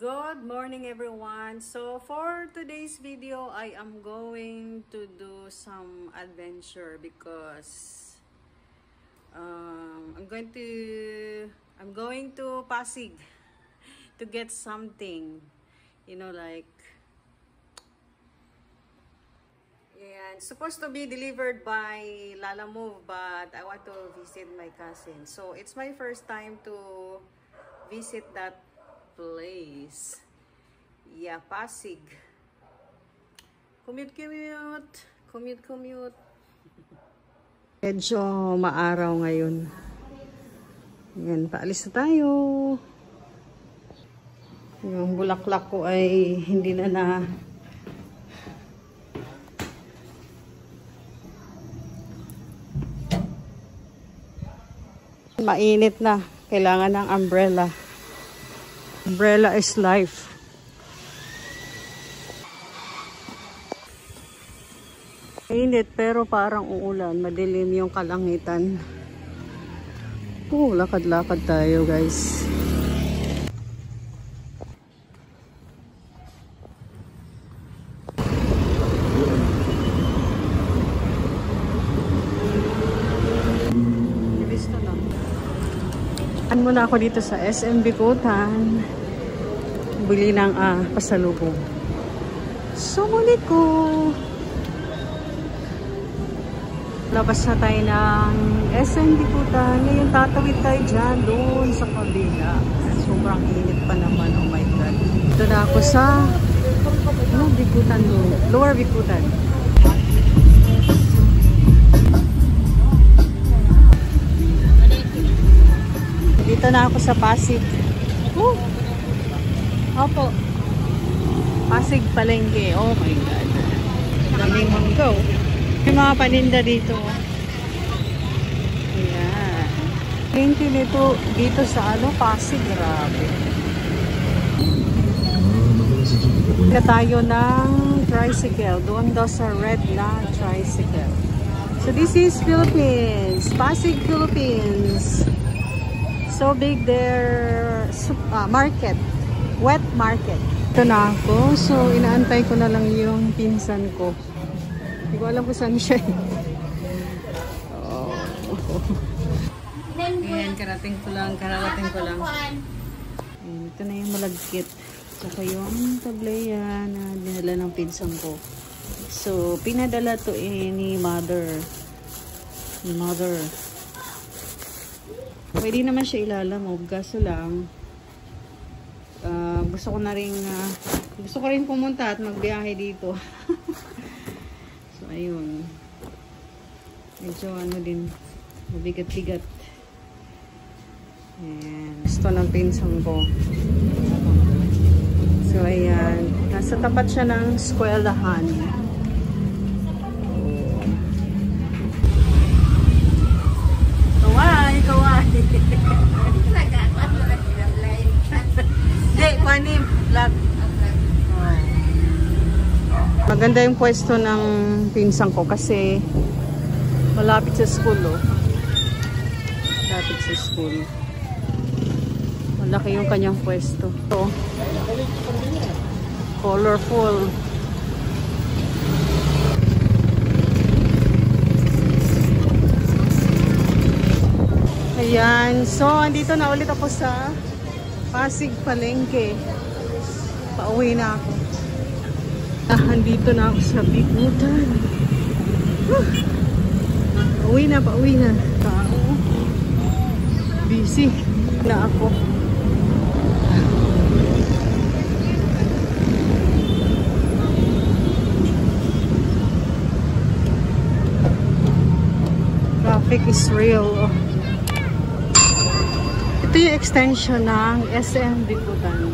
Good morning everyone. So for today's video, I am going to do some adventure because I'm going to Pasig to get something, you know, like, and supposed to be delivered by Lalamove, but I want to visit my cousin. So it's my first time to visit that place. Yeah, Pasig. Commute. Medyo maaraw ngayon. Yan, paalis na tayo. Yung bulaklak ko ay hindi na mainit na. Kailangan ng umbrella. Umbrella is life. Init pero parang uulan. Madilim yung kalangitan. Lakad-lakad tayo, guys. Muna ako dito sa SM Bicutan. Bili ng pasalubong. So muli ko. Labas na tayo ng SM Bicutan. Ngayon tatawid tayo dyan doon sa kabila. Sobrang init pa naman. Oh my God. Dito na ako sa Bicutan, Lower Bicutan. Dito na ako sa Pasig. Opo. Pasig Palengke. Oh my God. Daming manggaw. May mga paninda dito. Ayan. Palengke dito sa Pasig. Grabe. Kaya tayo ng tricycle. Doon daw sa red na tricycle. So this is Philippines. Pasig, Philippines. So big their market, wet market. Ito na ako. So inaantay ko na lang yung pinsan ko. Hindi ko alam kung saan siya. Oh. Ayan, kararating ko lang. Ito na yung malagkit. Saka yung tableya na dinala ng pinsan ko. So pinadala to ni mother. Pwede naman siya ilalamove, kaso lang gusto ko rin pumunta at magbiyahe dito. So ayun, medyo din, mabigat-bigat. Ayan, gusto ng pinsan ko. So ayan, nasa tapat siya ng eskwelahan. Kawai. Maganda yung pwesto ng pinsan ko kasi malapit sa school. Malapit sa school. Malaki yung kanyang pwesto. So, colorful. Ayan. So, andito na ulit ako sa Pasig Palengke. Pauwi na ako. Andito na ako sa Bicutan. Pauwi na. Tao. Busy na ako. Traffic is real. Ito yung extension ng SM Bicutan.